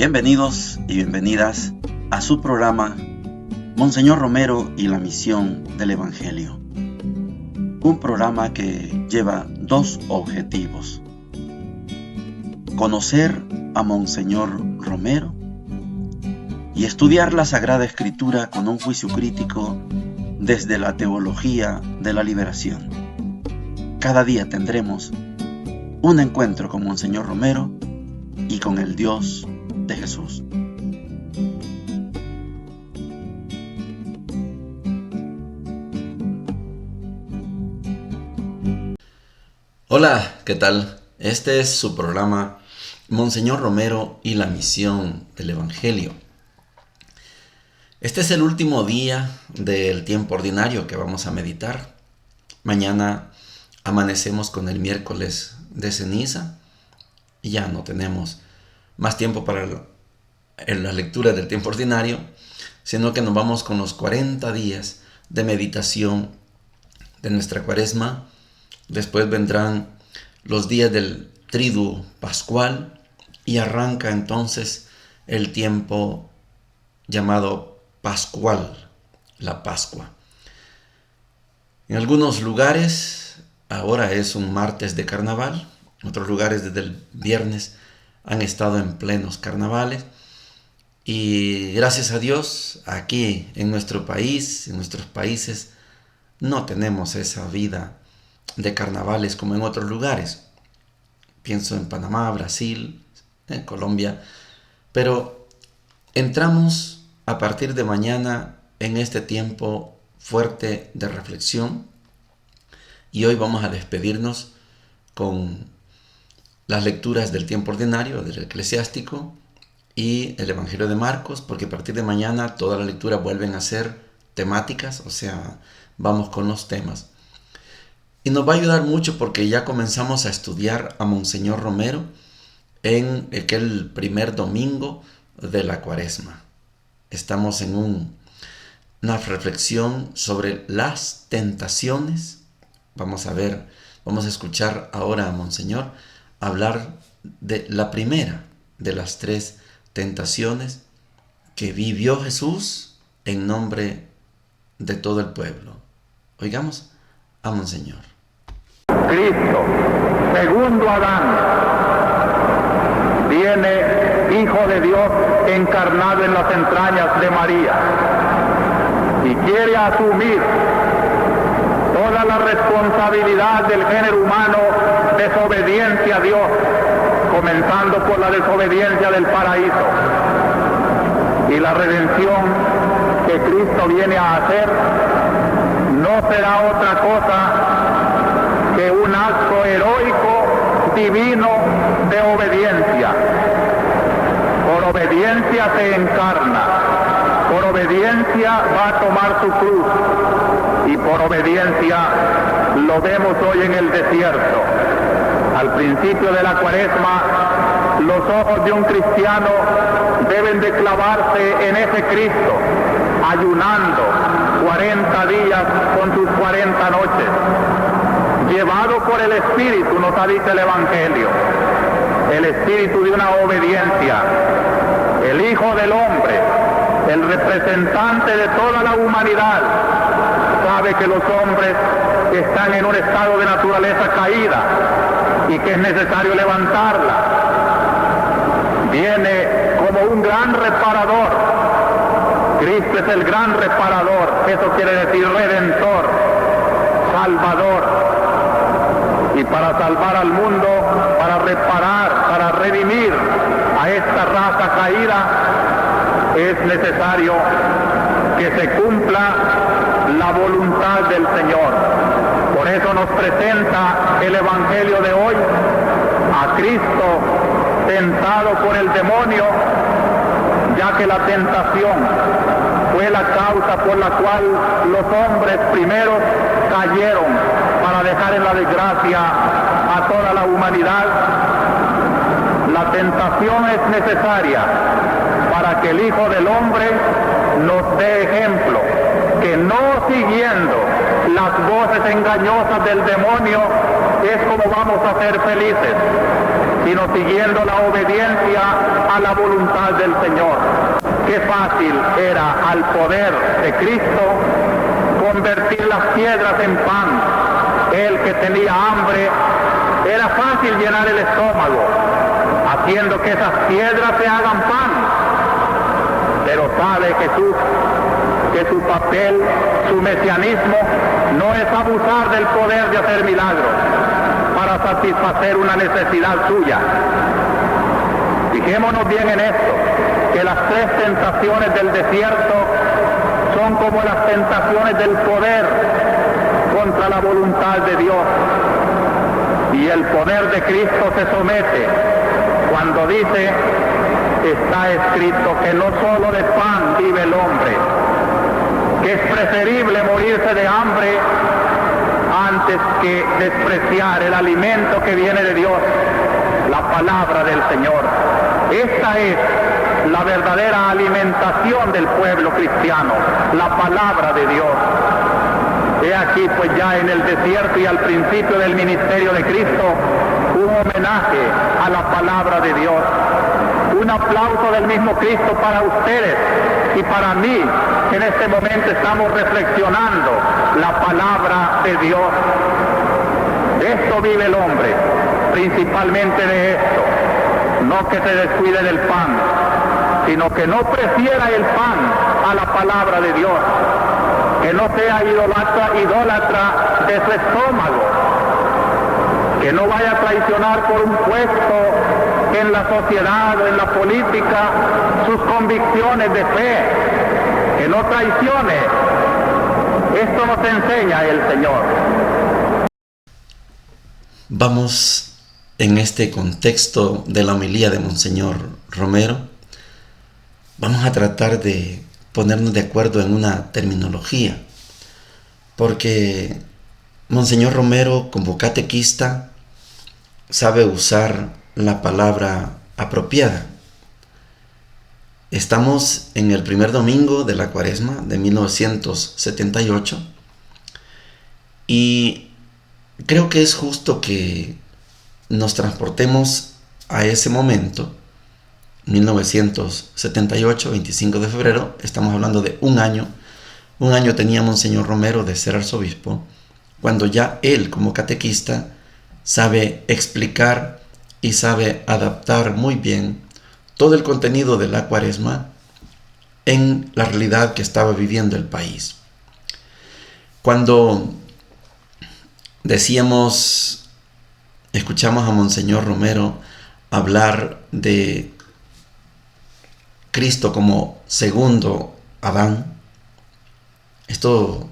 Bienvenidos y bienvenidas a su programa Monseñor Romero y la misión del Evangelio. Un programa que lleva dos objetivos: conocer a Monseñor Romero y estudiar la Sagrada Escritura con un juicio crítico desde la teología de la liberación. Cada día tendremos un encuentro con Monseñor Romero y con el Dios de Jesús. Hola, ¿qué tal? Este es su programa Monseñor Romero y la misión del Evangelio. Este es el último día del tiempo ordinario que vamos a meditar. Mañana amanecemos con el miércoles de ceniza y ya no tenemos más tiempo para la lectura del tiempo ordinario, sino que nos vamos con los 40 días de meditación de nuestra cuaresma. Después vendrán los días del triduo pascual y arranca entonces el tiempo llamado pascual, la Pascua. En algunos lugares ahora es un martes de carnaval, en otros lugares desde el viernes han estado en plenos carnavales, y gracias a Dios aquí en nuestro país, en nuestros países, no tenemos esa vida de carnavales como en otros lugares. Pienso en Panamá, Brasil, en Colombia, pero entramos a partir de mañana en este tiempo fuerte de reflexión, y hoy vamos a despedirnos con las lecturas del tiempo ordinario, del eclesiástico y el Evangelio de Marcos, porque a partir de mañana todas las lecturas vuelven a ser temáticas, o sea, vamos con los temas. Y nos va a ayudar mucho porque ya comenzamos a estudiar a Monseñor Romero en aquel primer domingo de la cuaresma. Estamos en una reflexión sobre las tentaciones. Vamos a escuchar ahora a Monseñor hablar de la primera de las tres tentaciones que vivió Jesús en nombre de todo el pueblo. Oigamos a Monseñor. Cristo, segundo Adán, viene Hijo de Dios encarnado en las entrañas de María y quiere asumir toda la responsabilidad del género humano desobediencia a Dios, comenzando por la desobediencia del paraíso. Y la redención que Cristo viene a hacer no será otra cosa que un acto heroico, divino, de obediencia. Por obediencia se encarna, por obediencia va a tomar su cruz, y por obediencia lo vemos hoy en el desierto. Al principio de la cuaresma, los ojos de un cristiano deben de clavarse en ese Cristo, ayunando 40 días con sus 40 noches, llevado por el Espíritu, nos ha dicho el Evangelio, el Espíritu de una obediencia. El Hijo del Hombre, el representante de toda la humanidad, sabe que los hombres están en un estado de naturaleza caída y que es necesario levantarla. Viene como un gran reparador. Cristo es el gran reparador, eso quiere decir redentor, salvador. Y para salvar al mundo, para reparar, para redimir a esta raza caída, es necesario que se cumpla la voluntad del Señor. Por eso nos presenta el Evangelio de hoy a Cristo tentado por el demonio, ya que la tentación fue la causa por la cual los hombres primeros cayeron para dejar en la desgracia a toda la humanidad. La tentación es necesaria para que el Hijo del Hombre nos dé ejemplo, que no siguiendo las voces engañosas del demonio, es como vamos a ser felices, sino siguiendo la obediencia a la voluntad del Señor. Qué fácil era al poder de Cristo convertir las piedras en pan. El que tenía hambre, era fácil llenar el estómago, haciendo que esas piedras se hagan pan. Pero sabe Jesús que su papel, su mesianismo, no es abusar del poder de hacer milagros para satisfacer una necesidad suya. Fijémonos bien en esto, que las tres tentaciones del desierto son como las tentaciones del poder contra la voluntad de Dios. Y el poder de Cristo se somete cuando dice, está escrito que no solo de pan vive el hombre, que es preferible morirse de hambre antes que despreciar el alimento que viene de Dios, la palabra del Señor. Esta es la verdadera alimentación del pueblo cristiano, la palabra de Dios. He aquí pues ya en el desierto y al principio del ministerio de Cristo, un homenaje a la palabra de Dios. Un aplauso del mismo Cristo para ustedes y para mí, que en este momento estamos reflexionando la palabra de Dios. De esto vive el hombre, principalmente de esto. No que se descuide del pan, sino que no prefiera el pan a la palabra de Dios. Que no sea idólatra de su estómago. Que no vaya a traicionar por un puesto en la sociedad o en la política sus convicciones de fe. Que no traicione. Esto nos enseña el Señor. Vamos en este contexto de la homilía de Monseñor Romero, vamos a tratar de ponernos de acuerdo en una terminología, porque Monseñor Romero, como catequista, sabe usar la palabra apropiada. Estamos en el primer domingo de la Cuaresma de 1978 y creo que es justo que nos transportemos a ese momento, 1978, 25 de febrero, estamos hablando de un año tenía Monseñor Romero de ser arzobispo, cuando ya él como catequista sabe explicar y sabe adaptar muy bien todo el contenido de la Cuaresma en la realidad que estaba viviendo el país. Cuando escuchamos a Monseñor Romero hablar de Cristo como segundo Adán. Esto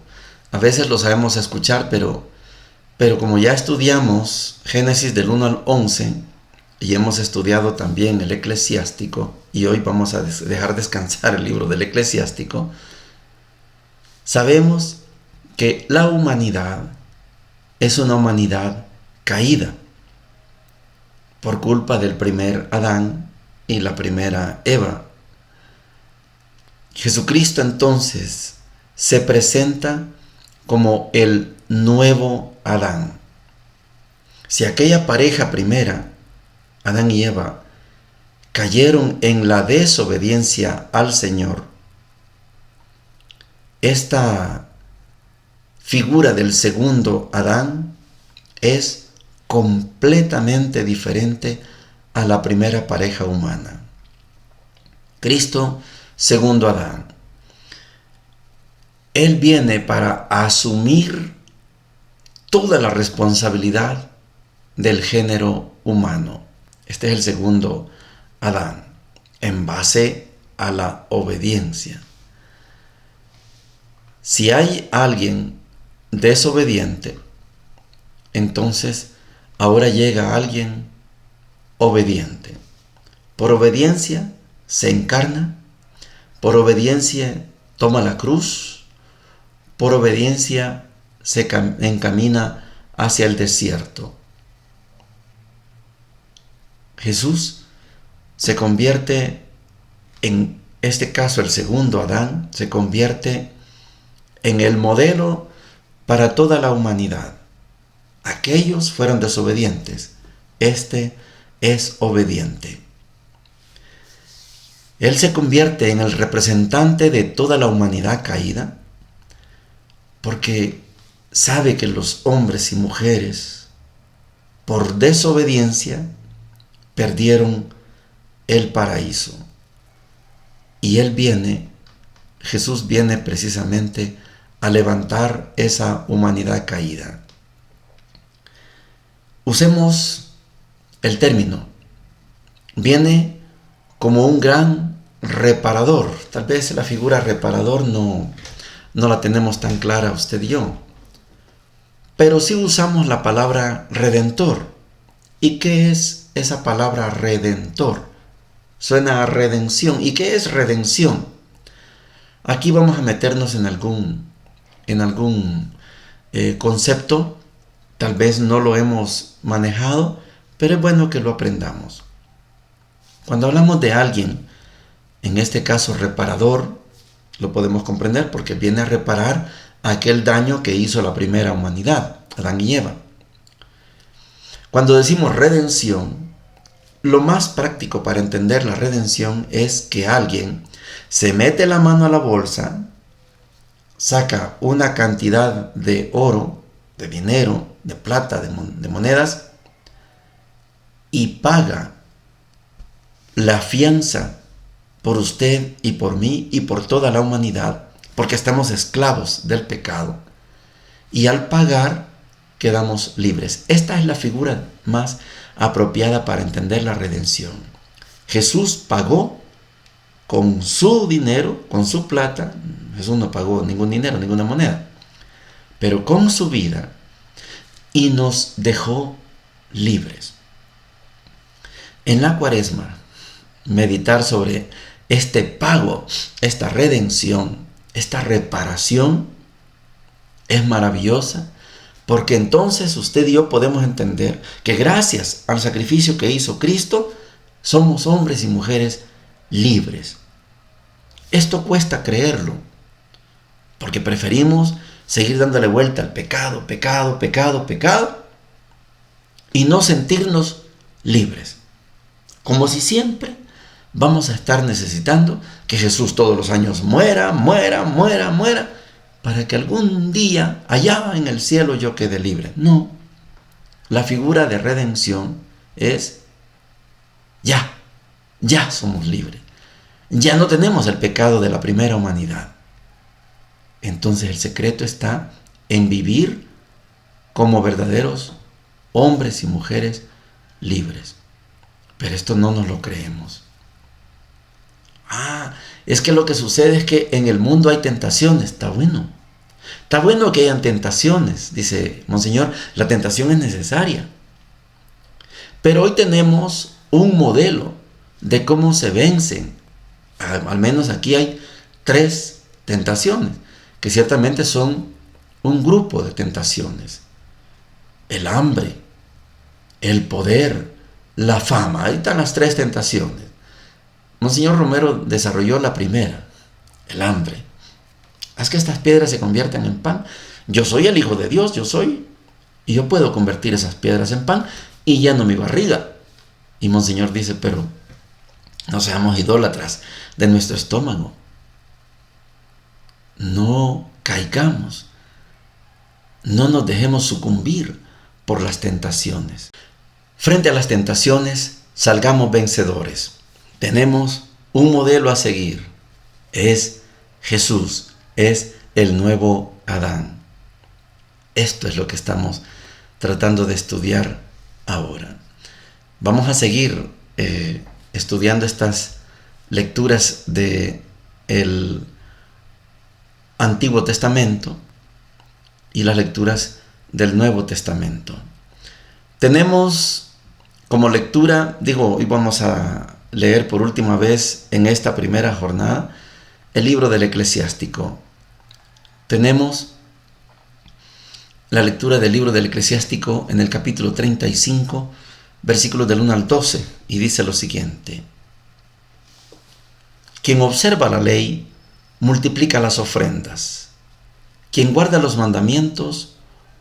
a veces lo sabemos escuchar, pero como ya estudiamos Génesis del 1 al 11 y hemos estudiado también el Eclesiástico, y hoy vamos a dejar descansar el libro del Eclesiástico, sabemos que la humanidad es una humanidad caída por culpa del primer Adán y la primera Eva. Jesucristo entonces se presenta como el nuevo Adán. Si aquella pareja primera, Adán y Eva, cayeron en la desobediencia al Señor, esta figura del segundo Adán es completamente diferente a la primera pareja humana. Cristo, segundo Adán. Él viene para asumir toda la responsabilidad del género humano. Este es el segundo Adán, en base a la obediencia. Si hay alguien desobediente, entonces ahora llega alguien obediente. Por obediencia se encarna, por obediencia toma la cruz, por obediencia se encamina hacia el desierto. Jesús se convierte, en este caso el segundo Adán, se convierte en el modelo para toda la humanidad. Aquellos fueron desobedientes. Este es obediente. Él se convierte en el representante de toda la humanidad caída porque sabe que los hombres y mujeres, por desobediencia, perdieron el paraíso. Y Jesús viene precisamente a levantar esa humanidad caída. Usemos el término. Viene como un gran reparador. Tal vez la figura reparador no la tenemos tan clara usted y yo. Pero sí usamos la palabra redentor. ¿Y qué es esa palabra redentor? Suena a redención. ¿Y qué es redención? Aquí vamos a meternos en algún concepto. Tal vez no lo hemos manejado, pero es bueno que lo aprendamos. Cuando hablamos de alguien, en este caso reparador, lo podemos comprender porque viene a reparar aquel daño que hizo la primera humanidad, Adán y Eva. Cuando decimos redención, lo más práctico para entender la redención es que alguien se mete la mano a la bolsa, saca una cantidad de oro, de dinero, de plata, de monedas, y paga la fianza por usted y por mí y por toda la humanidad, porque estamos esclavos del pecado. Y al pagar quedamos libres. Esta es la figura más apropiada para entender la redención. Jesús pagó con su dinero, con su plata. Jesús no pagó ningún dinero, ninguna moneda, pero con su vida, y nos dejó libres. En la Cuaresma, meditar sobre este pago, esta redención, esta reparación es maravillosa, porque entonces usted y yo podemos entender que gracias al sacrificio que hizo Cristo, somos hombres y mujeres libres. Esto cuesta creerlo, porque preferimos seguir dándole vuelta al pecado, y no sentirnos libres. Como si siempre vamos a estar necesitando que Jesús todos los años muera, para que algún día allá en el cielo yo quede libre. No, la figura de redención es ya somos libres. Ya no tenemos el pecado de la primera humanidad. Entonces el secreto está en vivir como verdaderos hombres y mujeres libres. Pero esto no nos lo creemos. Es que lo que sucede es que en el mundo hay tentaciones. Está bueno. Está bueno que hayan tentaciones. Dice Monseñor, la tentación es necesaria. Pero hoy tenemos un modelo de cómo se vencen. Al menos aquí hay 3 tentaciones, que ciertamente son un grupo de tentaciones. El hambre, el poder, la fama. Ahí están las 3 tentaciones. Monseñor Romero desarrolló la primera, el hambre. Haz que estas piedras se conviertan en pan. Yo soy el Hijo de Dios, y yo puedo convertir esas piedras en pan y lleno mi barriga. Y Monseñor dice, pero no seamos idólatras de nuestro estómago. No caigamos. No nos dejemos sucumbir por las tentaciones. Frente a las tentaciones, salgamos vencedores. Tenemos un modelo a seguir. Es Jesús, es el nuevo Adán. Esto es lo que estamos tratando de estudiar ahora. Vamos a seguir estudiando estas lecturas del Antiguo Testamento y las lecturas del Nuevo Testamento. Tenemos como lectura, hoy vamos a leer por última vez en esta primera jornada el libro del Eclesiástico. Tenemos la lectura del libro del Eclesiástico en el capítulo 35, versículos del 1 al 12, y dice lo siguiente: Quien observa la ley, multiplica las ofrendas. Quien guarda los mandamientos,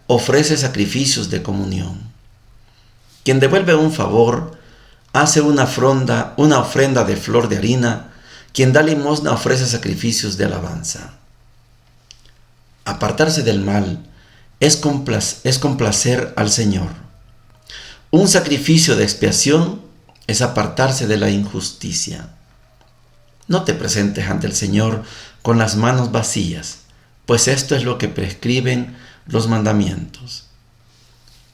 ofrece sacrificios de comunión. Quien devuelve un favor, hace una ofrenda de flor de harina. Quien da limosna ofrece sacrificios de alabanza. Apartarse del mal es complacer al Señor. Un sacrificio de expiación es apartarse de la injusticia. No te presentes ante el Señor con las manos vacías, pues esto es lo que prescriben los mandamientos.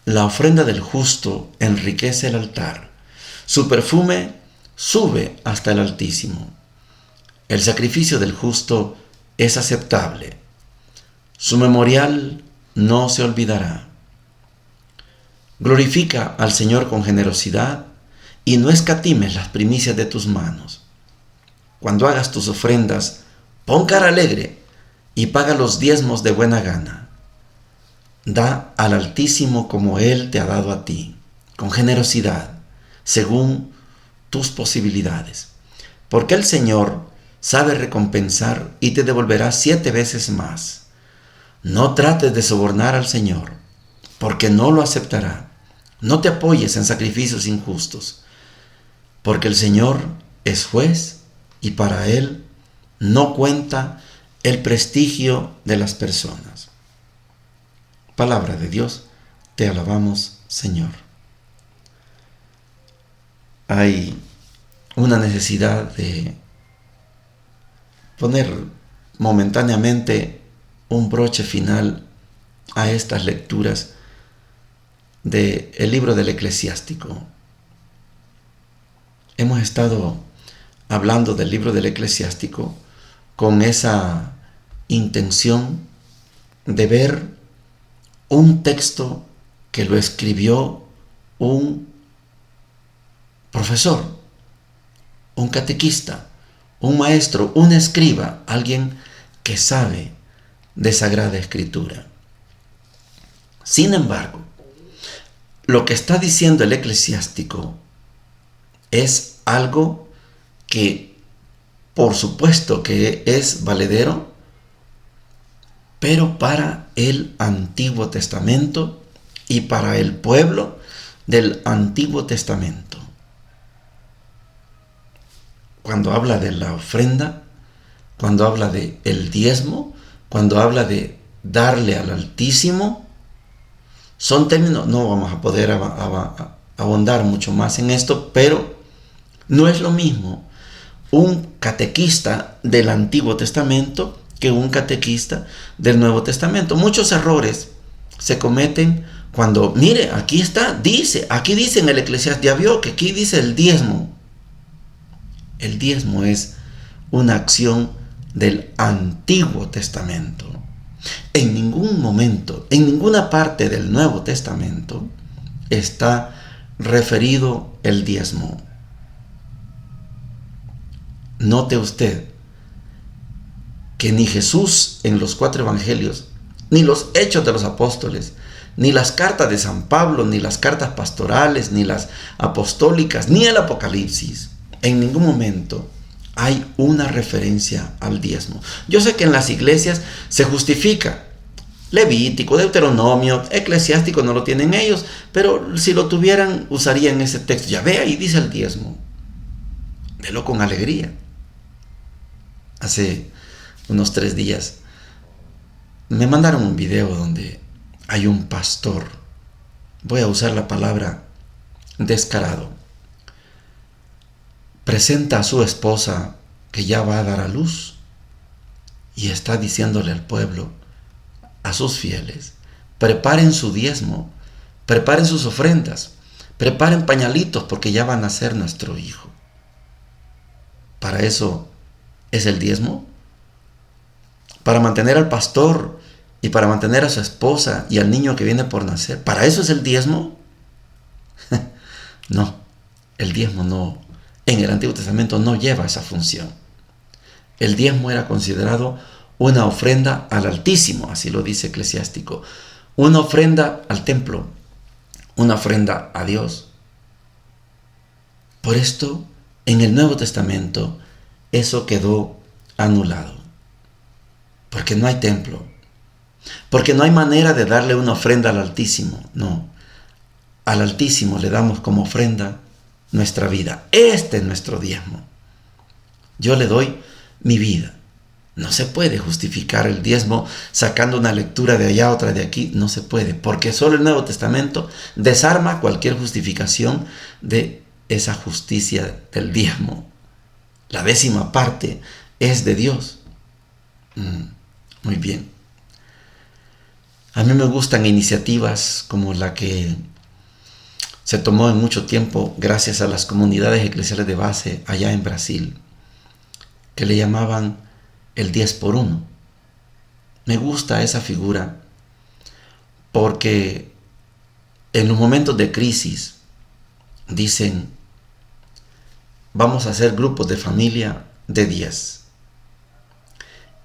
La ofrenda del justo enriquece el altar. Su perfume sube hasta el Altísimo. El sacrificio del justo es aceptable. Su memorial no se olvidará. Glorifica al Señor con generosidad y no escatimes las primicias de tus manos. Cuando hagas tus ofrendas, pon cara alegre y paga los diezmos de buena gana. Da al Altísimo como Él te ha dado a ti, con generosidad, según tus posibilidades. Porque el Señor sabe recompensar y te devolverá 7 veces más. No trates de sobornar al Señor, porque no lo aceptará. No te apoyes en sacrificios injustos, porque el Señor es juez y para Él no cuenta el prestigio de las personas. Palabra de Dios, te alabamos, Señor. Hay una necesidad de poner momentáneamente un broche final a estas lecturas del libro del Eclesiástico. Hemos estado hablando del libro del Eclesiástico con esa intención de ver un texto que lo escribió un profesor, un catequista, un maestro, un escriba, alguien que sabe de Sagrada Escritura. Sin embargo, lo que está diciendo el Eclesiástico es algo que, por supuesto que es valedero, pero para el Antiguo Testamento y para el pueblo del Antiguo Testamento. Cuando habla de la ofrenda, cuando habla de el diezmo, cuando habla de darle al Altísimo, son términos, no vamos a poder ahondar mucho más en esto, pero no es lo mismo un catequista del Antiguo Testamento que un catequista del Nuevo Testamento. Muchos errores se cometen cuando, mire, aquí está, aquí dice en el Eclesiastés, ya vio que aquí dice el diezmo. El diezmo es una acción del Antiguo Testamento. En ningún momento, en ninguna parte del Nuevo Testamento está referido el diezmo. Note usted que ni Jesús en los 4 evangelios, ni los hechos de los apóstoles, ni las cartas de San Pablo, ni las cartas pastorales, ni las apostólicas, ni el Apocalipsis, en ningún momento hay una referencia al diezmo. Yo sé que en las iglesias se justifica. Levítico, Deuteronomio, Eclesiástico no lo tienen ellos, pero si lo tuvieran usarían ese texto. Ya ve, ahí dice el diezmo. Delo con alegría. Hace unos 3 días me mandaron un video donde hay un pastor, voy a usar la palabra descarado, presenta a su esposa que ya va a dar a luz y está diciéndole al pueblo, a sus fieles, preparen su diezmo, preparen sus ofrendas, preparen pañalitos porque ya va a nacer nuestro hijo. Para eso es el diezmo, para mantener al pastor y para mantener a su esposa y al niño que viene por nacer. ¿Para eso es el diezmo? No, el diezmo no, en el Antiguo Testamento no lleva esa función. El diezmo era considerado una ofrenda al Altísimo, así lo dice Eclesiástico, una ofrenda al templo, una ofrenda a Dios. Por esto, en el Nuevo Testamento, eso quedó anulado, porque no hay templo, Porque no hay manera de darle una ofrenda al Altísimo. No, al Altísimo le damos como ofrenda nuestra vida. Este es nuestro diezmo. Yo le doy mi vida. No se puede justificar el diezmo sacando una lectura de allá, otra de aquí. No se puede, porque solo el Nuevo Testamento desarma cualquier justificación de esa justicia del diezmo. La 10ª parte es de Dios. Muy bien. A mí me gustan iniciativas como la que se tomó en mucho tiempo gracias a las comunidades eclesiales de base allá en Brasil, que le llamaban el 10 por 1. Me gusta esa figura porque en los momentos de crisis dicen, vamos a hacer grupos de familia de 10.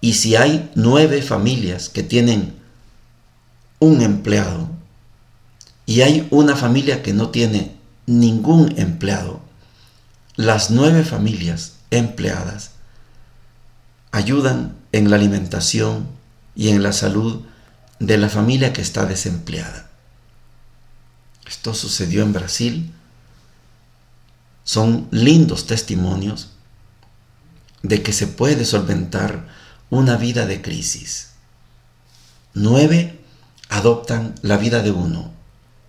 Y si hay 9 familias que tienen un empleado y hay una familia que no tiene ningún empleado, las 9 familias empleadas ayudan en la alimentación y en la salud de la familia que está desempleada. Esto sucedió en Brasil. Son lindos testimonios de que se puede solventar una vida de crisis. 9 adoptan la vida de uno.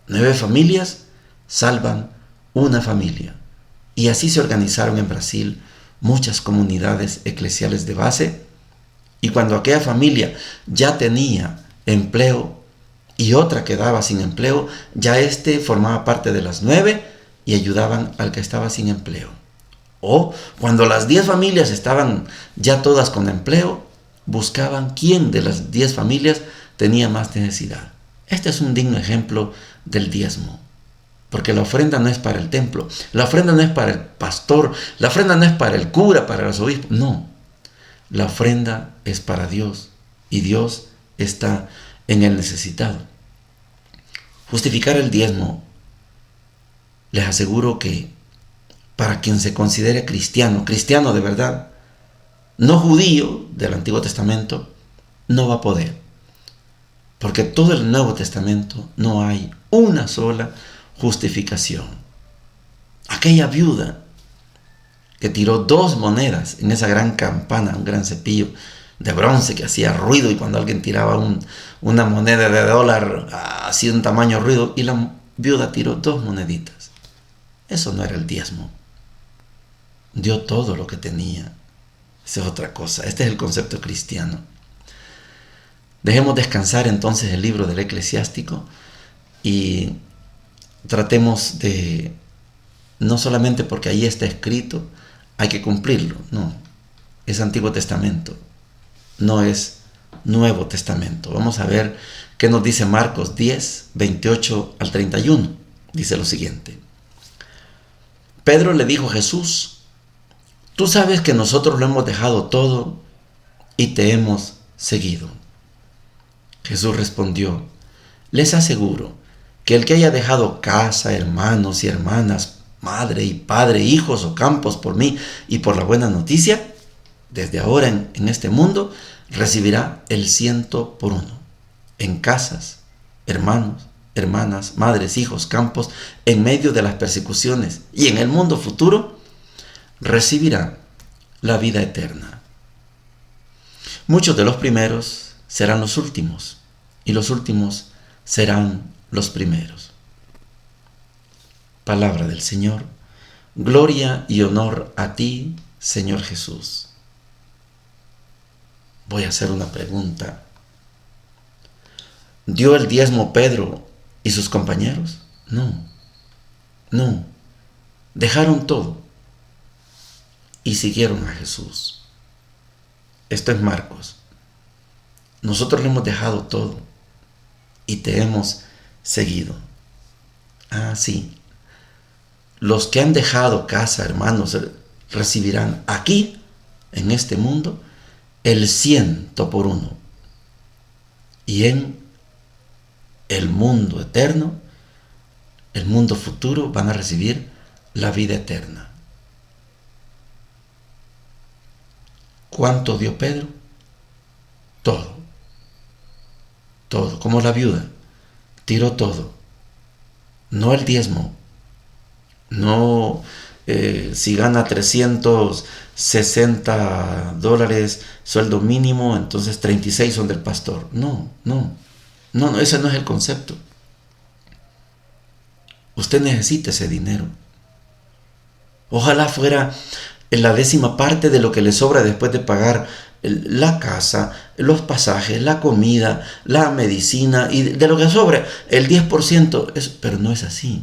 9 familias salvan una familia. Y así se organizaron en Brasil muchas comunidades eclesiales de base, y cuando aquella familia ya tenía empleo y otra quedaba sin empleo, ya formaba parte de las 9 y ayudaban al que estaba sin empleo. O cuando las 10 familias estaban ya todas con empleo, buscaban quién de las 10 familias tenía más necesidad. Este es un digno ejemplo del diezmo. Porque la ofrenda no es para el templo, la ofrenda no es para el pastor, la ofrenda no es para el cura, para los obispos, no. La ofrenda es para Dios y Dios está en el necesitado. Justificar el diezmo, les aseguro que para quien se considere cristiano, cristiano de verdad, no judío del Antiguo Testamento, no va a poder. Porque todo el Nuevo Testamento no hay una sola justificación. Aquella viuda que tiró 2 monedas en esa gran campana, un gran cepillo de bronce que hacía ruido, y cuando alguien tiraba una moneda de $1, hacía un tamaño ruido, y la viuda tiró 2 moneditas. Eso no era el diezmo. Dio todo lo que tenía. Esa es otra cosa. Este es el concepto cristiano. Dejemos descansar entonces el libro del Eclesiástico y tratemos de, no solamente porque ahí está escrito, hay que cumplirlo. No, es Antiguo Testamento, no es Nuevo Testamento. Vamos a ver qué nos dice Marcos 10, 28 al 31. Dice lo siguiente. Pedro le dijo a Jesús, tú sabes que nosotros lo hemos dejado todo y te hemos seguido. Jesús respondió, les aseguro que el que haya dejado casa, hermanos y hermanas, madre y padre, hijos o campos por mí y por la buena noticia, desde ahora en este mundo, recibirá el 100 por 1. En casas, hermanos, hermanas, madres, hijos, campos, en medio de las persecuciones, y en el mundo futuro, recibirá la vida eterna. Muchos de los primeros serán los últimos, y los últimos serán los primeros. Palabra del Señor. Gloria y honor a ti, Señor Jesús. Voy a hacer una pregunta. ¿Dio el diezmo Pedro y sus compañeros? No. Dejaron todo y siguieron a Jesús. Esto es Marcos. Nosotros le hemos dejado todo y te hemos seguido. Sí. Los que han dejado casa, hermanos, recibirán aquí, en este mundo, el 100 por 1. Y en el mundo eterno, el mundo futuro, van a recibir la vida eterna. ¿Cuánto dio Pedro? Todo. todo, como la viuda, tiró todo, no el diezmo, no si gana $360 sueldo mínimo, entonces 36 son del pastor. No, ese no es el concepto. Usted necesita ese dinero. Ojalá fuera en la 10ª parte de lo que le sobra después de pagar la casa, los pasajes, la comida, la medicina, y de lo que sobra, el 10%, pero no es así.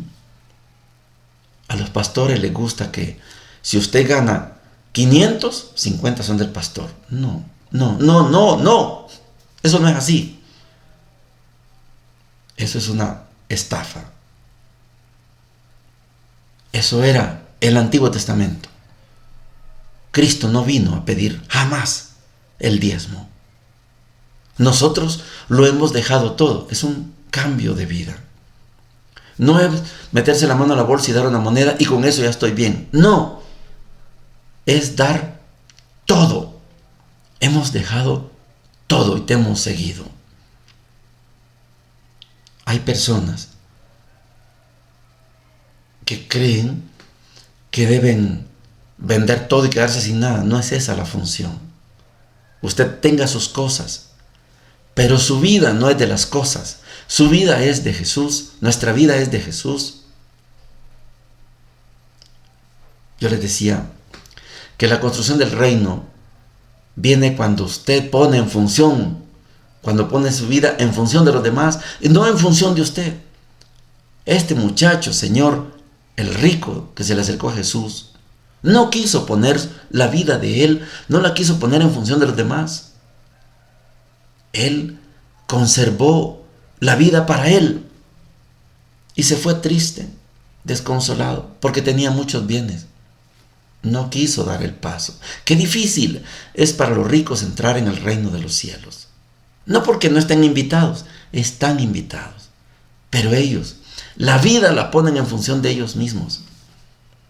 A los pastores les gusta que si usted gana 500, 50 son del pastor. No. Eso no es así. Eso es una estafa. Eso era el Antiguo Testamento. Cristo no vino a pedir jamás el diezmo. Nosotros lo hemos dejado todo. Es un cambio de vida. No es meterse la mano a la bolsa y dar una moneda y con eso ya estoy bien. No. Es dar todo. Hemos dejado todo y te hemos seguido. Hay personas que creen que deben vender todo y quedarse sin nada. No es esa la función. Usted tenga sus cosas, pero su vida no es de las cosas. Su vida es de Jesús. Nuestra vida es de Jesús. Yo les decía que la construcción del reino viene cuando usted pone en función, cuando pone su vida en función de los demás y no en función de usted. Este muchacho, Señor, el rico que se le acercó a Jesús, no quiso poner la vida de él, no la quiso poner en función de los demás. Él conservó la vida para él y se fue triste, desconsolado, porque tenía muchos bienes. No quiso dar el paso. Qué difícil es para los ricos entrar en el reino de los cielos. No porque no estén invitados, están invitados. Pero ellos, la vida la ponen en función de ellos mismos.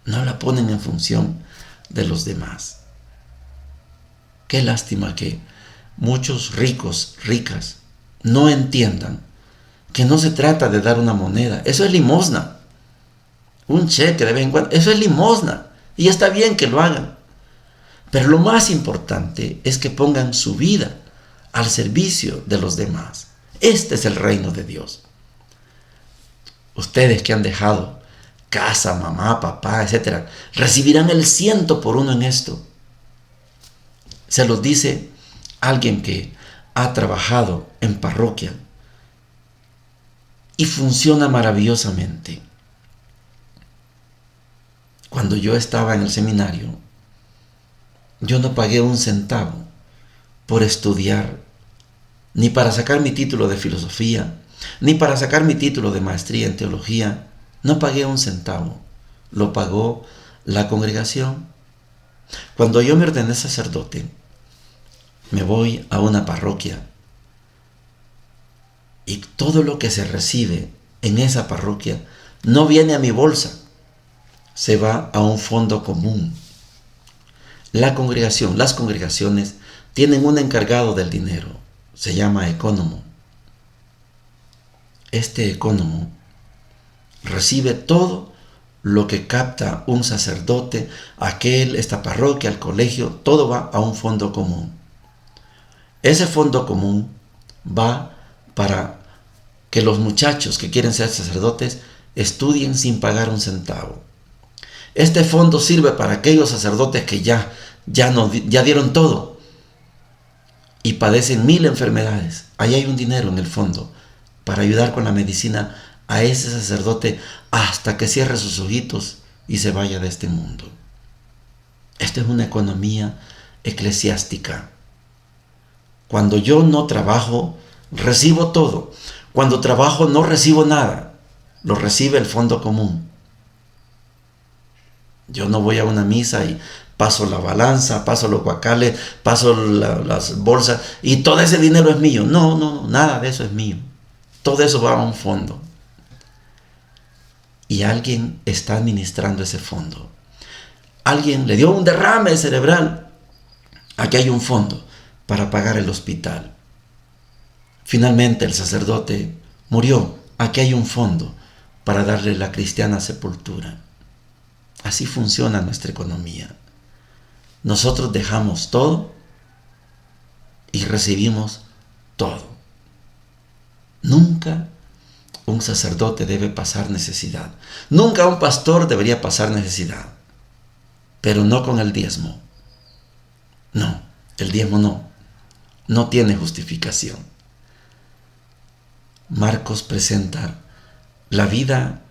No la ponen en función de los demás. Qué lástima que muchos ricos, ricas, no entiendan que no se trata de dar una moneda. Eso es limosna. Un cheque de vez en cuando, eso es limosna. Y está bien que lo hagan. Pero lo más importante es que pongan su vida al servicio de los demás. Este es el reino de Dios. Ustedes que han dejado casa, mamá, papá, etc., recibirán el 100 por 1 en esto. Se los dice alguien que ha trabajado en parroquia y funciona maravillosamente. Cuando yo estaba en el seminario, yo no pagué un centavo por estudiar, ni para sacar mi título de filosofía, ni para sacar mi título de maestría en teología. No pagué un centavo, lo pagó la congregación. Cuando yo me ordené sacerdote, me voy a una parroquia y todo lo que se recibe en esa parroquia no viene a mi bolsa, se va a un fondo común. La congregación, las congregaciones tienen un encargado del dinero, se llama ecónomo. Este ecónomo recibe todo lo que capta un sacerdote, esta parroquia, el colegio, todo va a un fondo común. Ese fondo común va para que los muchachos que quieren ser sacerdotes estudien sin pagar un centavo. Este fondo sirve para aquellos sacerdotes que ya dieron todo y padecen 1000 enfermedades. Ahí hay un dinero en el fondo para ayudar con la medicina a ese sacerdote hasta que cierre sus ojitos y se vaya de este mundo. Esta es una economía eclesiástica. Cuando yo no trabajo, recibo todo. Cuando trabajo, no recibo nada. Lo recibe el fondo común. Yo no voy a una misa y paso la balanza, paso los guacales, paso las bolsas y todo ese dinero es mío. No, nada de eso es mío. Todo eso va a un fondo. Y alguien está administrando ese fondo. Alguien le dio un derrame cerebral. Aquí hay un fondo para pagar el hospital, Finalmente el sacerdote murió. Aquí hay un fondo para darle la cristiana sepultura. Así funciona nuestra economía. Nosotros dejamos todo y recibimos todo. Nunca un sacerdote debe pasar necesidad. Nunca un pastor debería pasar necesidad. Pero no con el diezmo. No, el diezmo no tiene justificación. Marcos presenta la vida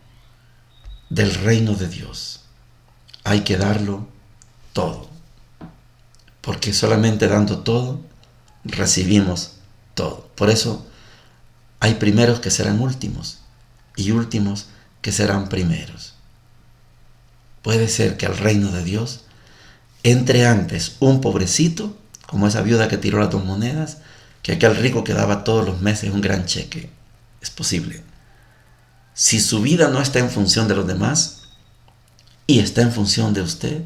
del reino de Dios. Hay que darlo todo. Porque solamente dando todo, recibimos todo. Por eso hay primeros que serán últimos y últimos que serán primeros. Puede ser que al reino de Dios entre antes un pobrecito, como esa viuda que tiró las 2 monedas, que aquel rico que daba todos los meses un gran cheque. Es posible. Si su vida no está en función de los demás y está en función de usted,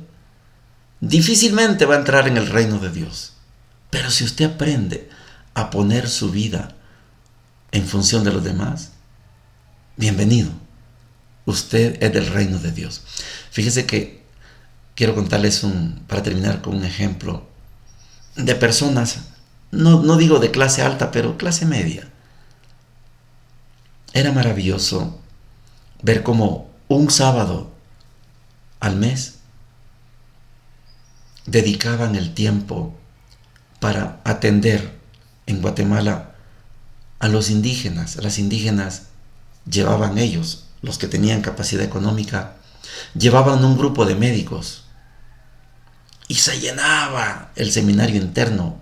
difícilmente va a entrar en el reino de Dios. Pero si usted aprende a poner su vida en función de los demás, bienvenido. Usted es del reino de Dios. Fíjese que quiero contarles para terminar con un ejemplo de personas, no digo de clase alta, pero clase media. Era maravilloso ver cómo un sábado al mes dedicaban el tiempo para atender en Guatemala a los indígenas. A las indígenas llevaban ellos, los que tenían capacidad económica, llevaban un grupo de médicos y se llenaba el seminario interno.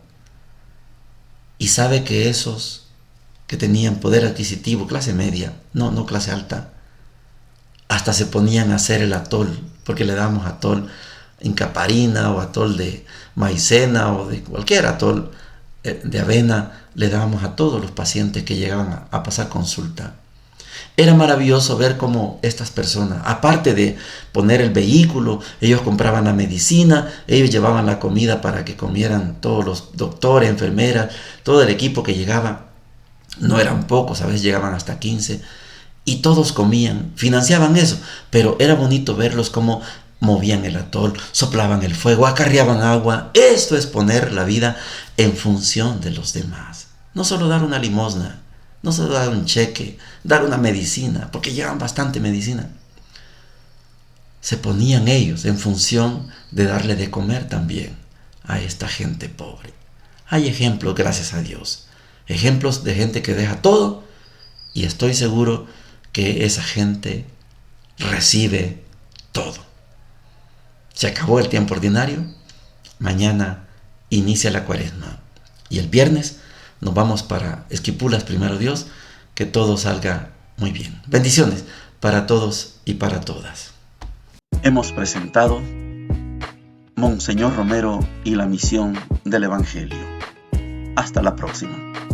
Y sabe que esos que tenían poder adquisitivo, clase media, no clase alta, hasta se ponían a hacer el atol, porque le damos atol incaparina o atol de maicena o de cualquier atol de avena, le dábamos a todos los pacientes que llegaban a pasar consulta. Era maravilloso ver cómo estas personas, aparte de poner el vehículo, ellos compraban la medicina, ellos llevaban la comida para que comieran todos los doctores, enfermeras, todo el equipo que llegaba. No eran pocos, a veces llegaban hasta 15, y todos comían, financiaban eso, pero era bonito verlos cómo movían el atol, soplaban el fuego, acarreaban agua. Esto es poner la vida en función de los demás. No solo dar una limosna, no solo dar un cheque, dar una medicina, porque llevan bastante medicina. Se ponían ellos en función de darle de comer también a esta gente pobre. Hay ejemplos, gracias a Dios, ejemplos de gente que deja todo y estoy seguro que esa gente recibe todo. Se acabó el tiempo ordinario, mañana inicia la cuaresma y el viernes nos vamos para Esquipulas, primero Dios, que todo salga muy bien. Bendiciones para todos y para todas. Hemos presentado Monseñor Romero y la misión del Evangelio. Hasta la próxima.